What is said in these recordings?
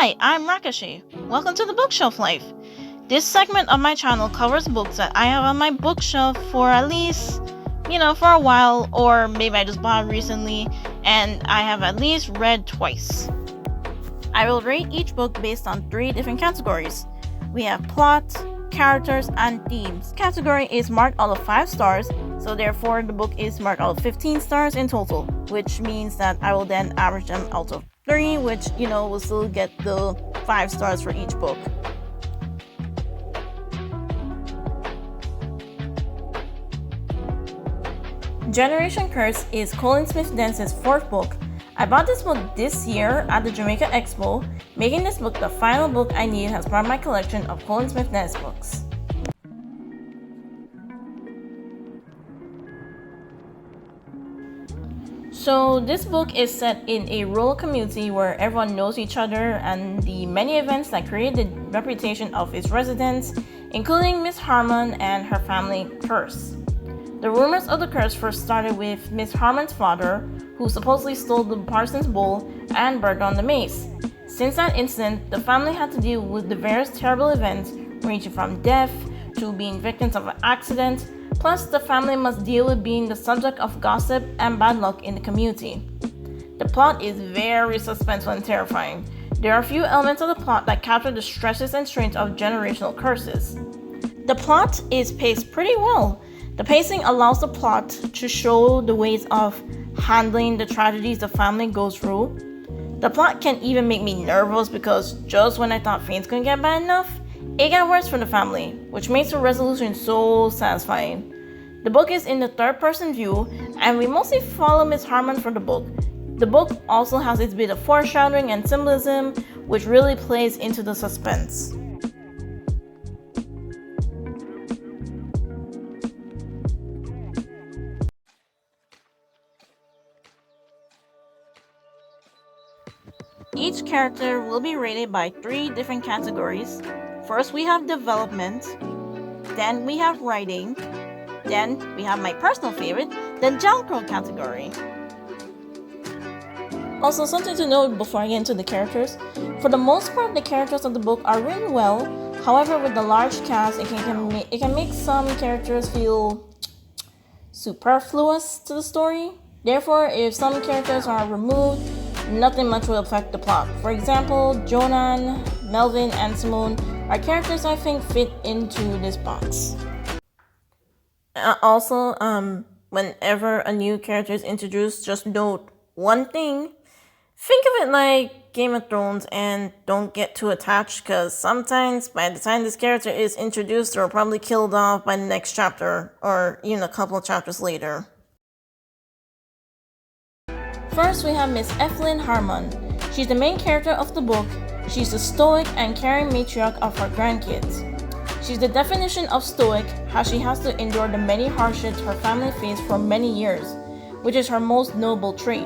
Hi, I'm Rakashi. Welcome to the Bookshelf Life. This segment of my channel covers books that I have on my bookshelf for at least, for a while, or maybe I just bought recently, and I have at least read twice. I will rate each book based on 3 different categories. We have plot, characters, and themes. Category is marked out of 5 stars, so therefore the book is marked out of 15 stars in total, which means that I will then average them out of 3, which, will still get the 5 stars for each book. Generation Curse is Colleen Smith-Dennis' 4th book. I bought this book this year at the Jamaica Expo, making this book the final book I need as part of my collection of Colleen Smith-Dennis books. So this book is set in a rural community where everyone knows each other and the many events that create the reputation of its residents, including Miss Harmon and her family curse. The rumors of the curse first started with Miss Harmon's father, who supposedly stole the parson's bowl and burned down the mace. Since that incident, the family had to deal with the various terrible events, ranging from death to being victims of an accident. Plus, the family must deal with being the subject of gossip and bad luck in the community. The plot is very suspenseful and terrifying. There are a few elements of the plot that capture the stresses and strains of generational curses. The plot is paced pretty well. The pacing allows the plot to show the ways of handling the tragedies the family goes through. The plot can even make me nervous because just when I thought things couldn't get bad enough, it got worse for the family, which makes the resolution so satisfying. The book is in the third-person view, and we mostly follow Miss Harmon for the book. The book also has its bit of foreshadowing and symbolism, which really plays into the suspense. Each character will be rated by 3 different categories. First, we have development, then we have writing, then we have my personal favorite, the Jalcrow category. Also, something to note before I get into the characters. For the most part, the characters of the book are written well. However, with the large cast, it can make some characters feel superfluous to the story. Therefore, if some characters are removed, nothing much will affect the plot. For example, Jonan, Melvin, and Simone are characters I think fit into this box. Also, whenever a new character is introduced, just note one thing. Think of it like Game of Thrones and don't get too attached, because sometimes by the time this character is introduced, they're probably killed off by the next chapter or even a couple of chapters later. First, we have Miss Ethelyn Harmon. She's the main character of the book. She's the stoic and caring matriarch of her grandkids. She's the definition of stoic, as she has to endure the many hardships her family faced for many years, which is her most noble trait.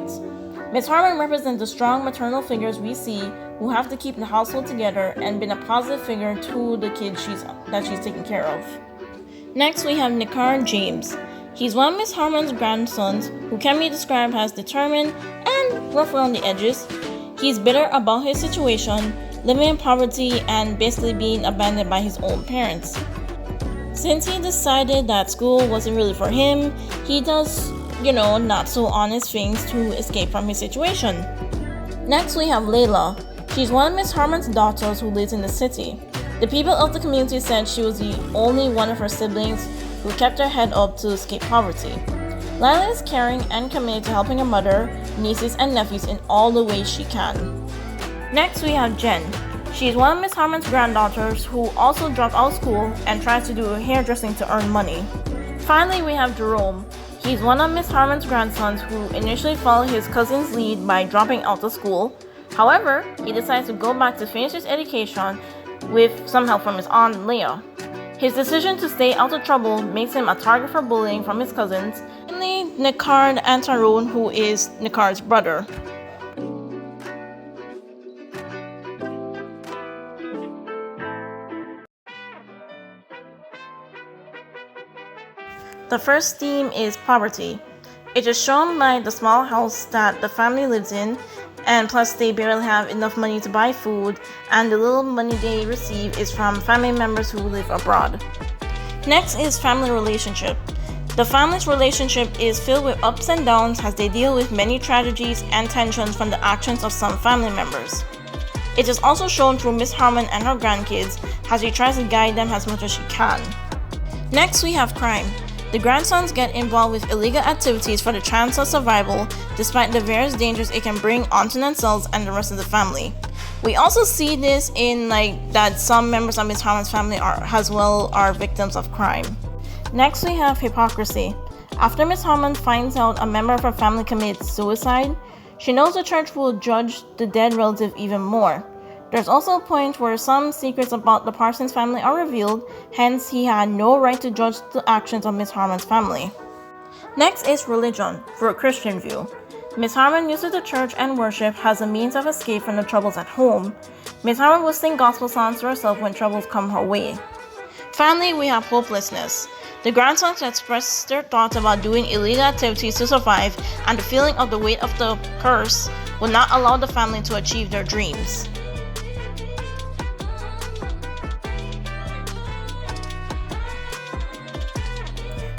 Miss Harmon represents the strong maternal figures we see who have to keep the household together and been a positive figure to the kids that she's taking care of. Next, we have Nikar James. He's one of Miss Harmon's grandsons who can be described as determined and rough around the edges. He's bitter about his situation, living in poverty and basically being abandoned by his own parents. Since he decided that school wasn't really for him, he does, not so honest things to escape from his situation. Next, we have Layla. She's one of Miss Harmon's daughters who lives in the city. The people of the community said she was the only one of her siblings who kept her head up to escape poverty. Layla is caring and committed to helping her mother, nieces, and nephews in all the ways she can. Next, we have Jen. She's one of Miss Harmon's granddaughters who also dropped out of school and tries to do hairdressing to earn money. Finally, we have Jerome. He's one of Miss Harmon's grandsons who initially followed his cousin's lead by dropping out of school. However, he decides to go back to finish his education with some help from his aunt Leah. His decision to stay out of trouble makes him a target for bullying from his cousins. Finally, Nikard and Tyrone, who is Nikard's brother. The first theme is poverty. It is shown by the small house that the family lives in and plus they barely have enough money to buy food, and the little money they receive is from family members who live abroad. Next is family relationship. The family's relationship is filled with ups and downs as they deal with many tragedies and tensions from the actions of some family members. It is also shown through Miss Harmon and her grandkids as she tries to guide them as much as she can. Next, we have crime. The grandsons get involved with illegal activities for the chance of survival, despite the various dangers it can bring onto themselves and the rest of the family. We also see this in that some members of Miss Harmon's family are victims of crime. Next, we have hypocrisy. After Miss Harmon finds out a member of her family commits suicide, she knows the church will judge the dead relative even more. There's also a point where some secrets about the Parsons family are revealed, hence he had no right to judge the actions of Miss Harmon's family. Next is religion, for a Christian view. Miss Harmon uses the church and worship as a means of escape from the troubles at home. Miss Harmon will sing gospel songs to herself when troubles come her way. Finally, we have hopelessness. The grandsons express their thoughts about doing illegal activities to survive, and the feeling of the weight of the curse will not allow the family to achieve their dreams.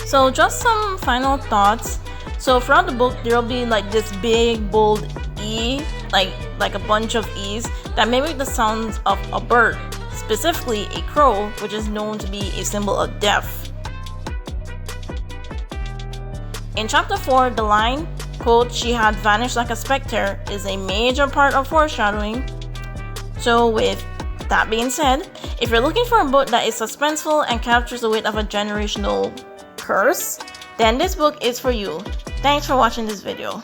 So just some final thoughts. So throughout the book, there will be this big bold E, like a bunch of E's that mimic the sounds of a bird, specifically a crow, which is known to be a symbol of death. In chapter 4, the line, quote, "She had vanished like a specter," is a major part of foreshadowing. So with that being said, if you're looking for a book that is suspenseful and captures the weight of a generational curse, then this book is for you. Thanks for watching this video.